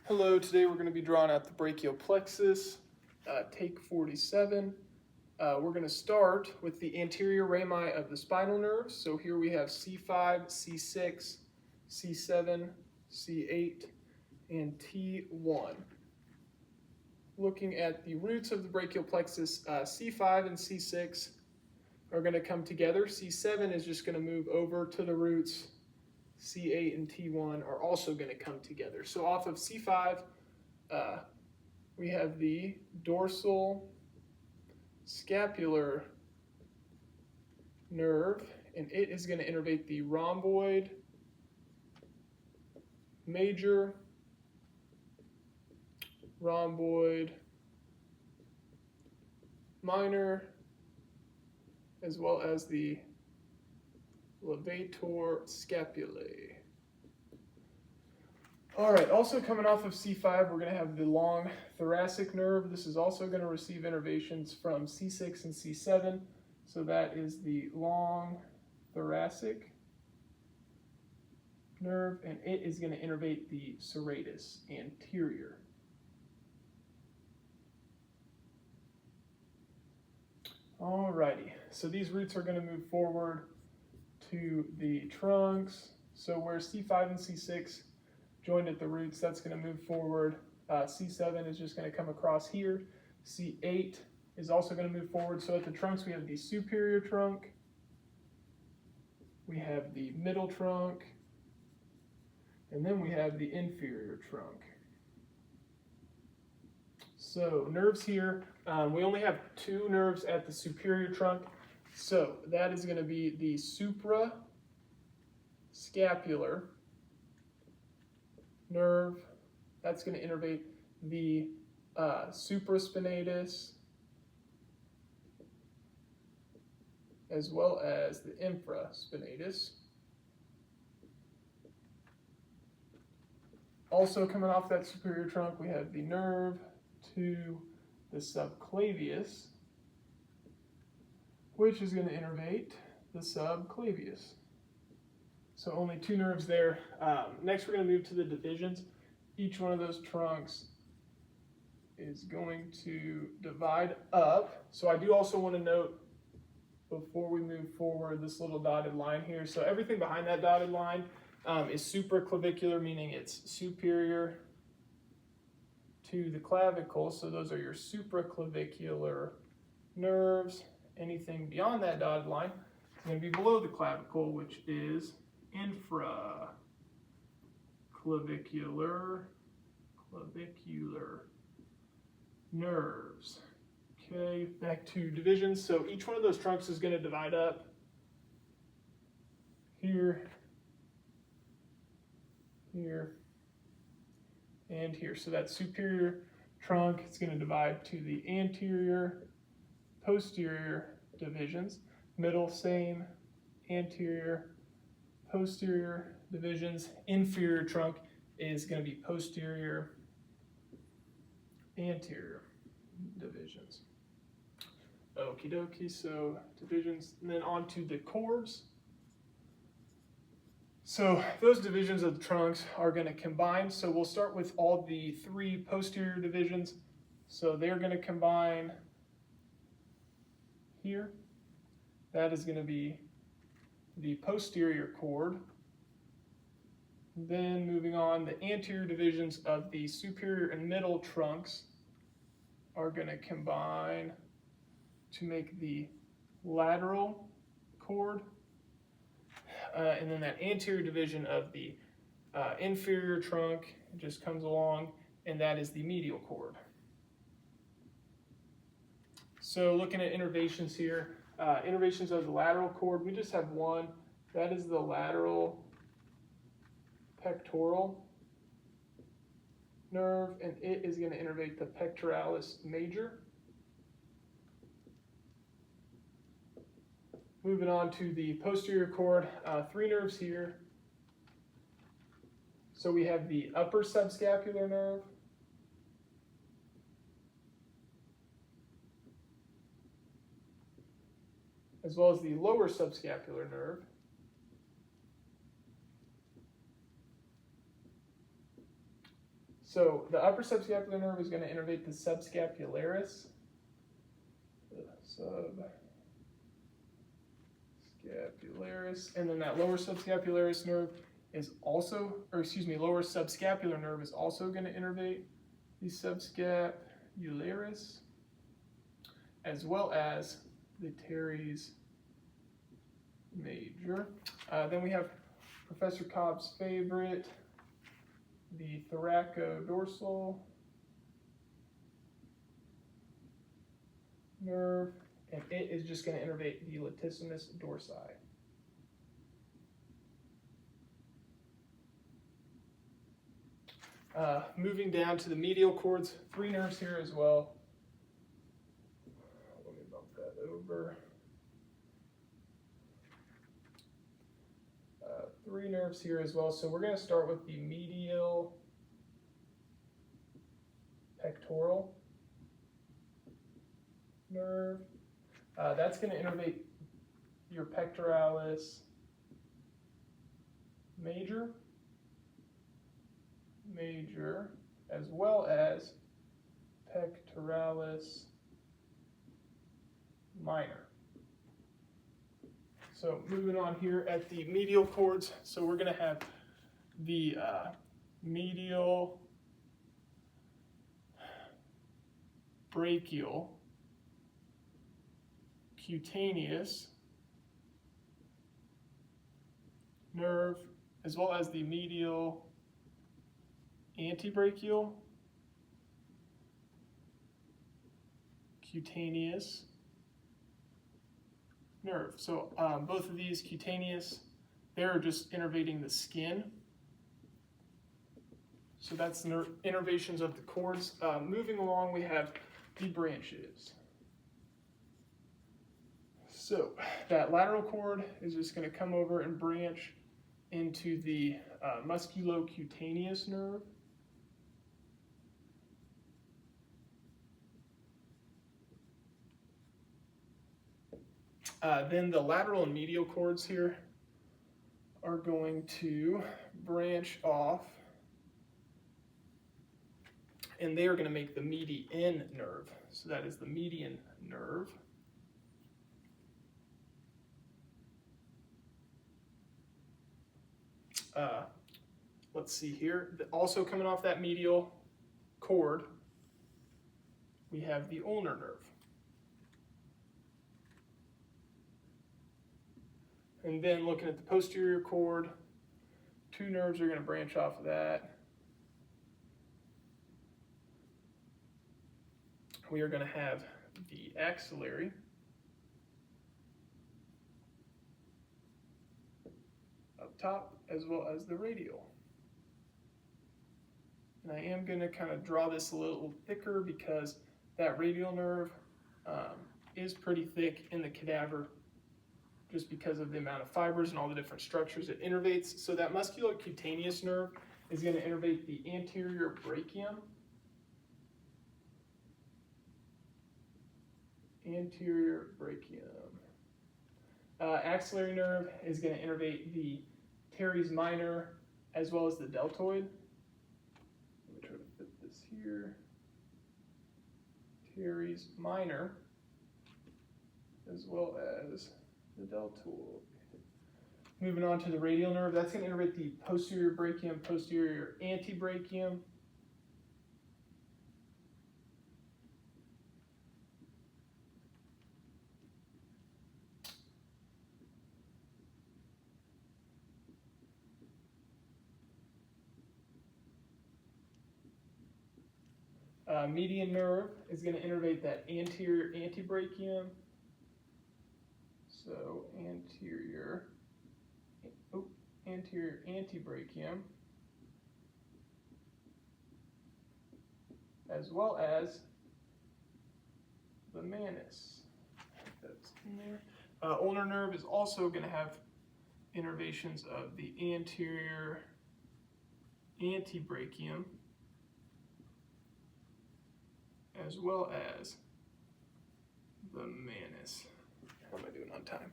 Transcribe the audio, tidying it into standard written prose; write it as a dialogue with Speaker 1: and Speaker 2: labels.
Speaker 1: Hello, today we're going to be drawing out the brachial plexus, take 47. We're going to start with the anterior rami of the spinal nerves. So here we have C5, C6, C7, C8, and T1. Looking at the roots of the brachial plexus, C5 and C6 are going to come together. C7 is just going to move over to the roots. C8 and T1 are also going to come together. So off of C5, we have the dorsal scapular nerve, and it is going to innervate the rhomboid major, rhomboid minor, as well as the levator scapulae. All right, also coming off of C5, we're going to have the long thoracic nerve. This is also going to receive innervations from C6 and C7. So that is the long thoracic nerve, and it is going to innervate the serratus anterior. All righty, so these roots are going to move forward to the trunks. So where C5 and C6 joined at the roots, that's going to move forward. C7 is just going to come across here. C8 is also going to move forward. So at the trunks, we have the superior trunk, we have the middle trunk, and then we have the inferior trunk. So nerves here, we only have two nerves at the superior trunk. So that is going to be the suprascapular nerve. That's going to innervate the supraspinatus as well as the infraspinatus. Also coming off that superior trunk, we have the nerve to the subclavius, which is going to innervate the subclavius. So only two nerves there. Next, we're going to move to the divisions. Each one of those trunks is going to divide up. So I do also want to note, before we move forward, this little dotted line here. So everything behind that dotted line is supraclavicular, meaning it's superior to the clavicle. So those are your supraclavicular nerves. Anything beyond that dotted line is going to be below the clavicle, which is infraclavicular nerves. Okay, back to divisions. So each one of those trunks is going to divide up here, here, and here. So that superior trunk is going to divide to the anterior, posterior divisions. Middle, same, anterior, posterior divisions. Inferior trunk is going to be posterior, anterior divisions. Okie dokie, so divisions, and then on to the cords. So those divisions of the trunks are going to combine. So we'll start with all the three posterior divisions. So they're going to combine here. That is going to be the posterior cord. Then moving on, the anterior divisions of the superior and middle trunks are going to combine to make the lateral cord. And then that anterior division of the inferior trunk just comes along, and that is the medial cord. So looking at innervations here, innervations of the lateral cord, we just have one. That is the lateral pectoral nerve, and it is going to innervate the pectoralis major. Moving on to the posterior cord, three nerves here. So we have the upper subscapular nerve, as well as the lower subscapular nerve. So the upper subscapular nerve is going to innervate the subscapularis. Subscapularis, and then that lower subscapularis nerve is also, lower subscapular nerve is also going to innervate the subscapularis, as well as the teres major. Then we have Professor Cobb's favorite, the thoracodorsal nerve, and it is just going to innervate the latissimus dorsi. Moving down to the medial cords, 3 nerves here as well. Let me bump that over. 3 nerves here as well. So we're going to start with the medial pectoral nerve. That's going to innervate your pectoralis major, as well as pectoralis minor. So moving on here at the medial cords, so we're going to have the medial brachial cutaneous nerve, as well as the medial antebrachial cutaneous nerve. So both of these cutaneous, they're just innervating the skin. So that's innervations of the cords. Moving along, we have the branches. So that lateral cord is just going to come over and branch into the musculocutaneous nerve. Then the lateral and medial cords here are going to branch off, and they are going to make the median nerve. So that is the median nerve. Let's see here. Also coming off that medial cord, we have the ulnar nerve. And then looking at the posterior cord, 2 nerves are going to branch off of that. We are going to have the axillary, up top, as well as the radial. And I am going to kind of draw this a little thicker because that radial nerve is pretty thick in the cadaver, just because of the amount of fibers and all the different structures it innervates. So that musculocutaneous nerve is going to innervate the anterior brachium, axillary nerve is going to innervate the teres minor as well as the deltoid. Let me try to fit this here. Teres minor as well as the deltoid. Moving on to the radial nerve, that's going to innervate the posterior brachium, posterior antebrachium. Median nerve is going to innervate that anterior antebrachium. So anterior antebrachium, as well as the manus. That's in there. Ulnar nerve is also going to have innervations of the anterior antebrachium, as well as the manus. How am I doing on time?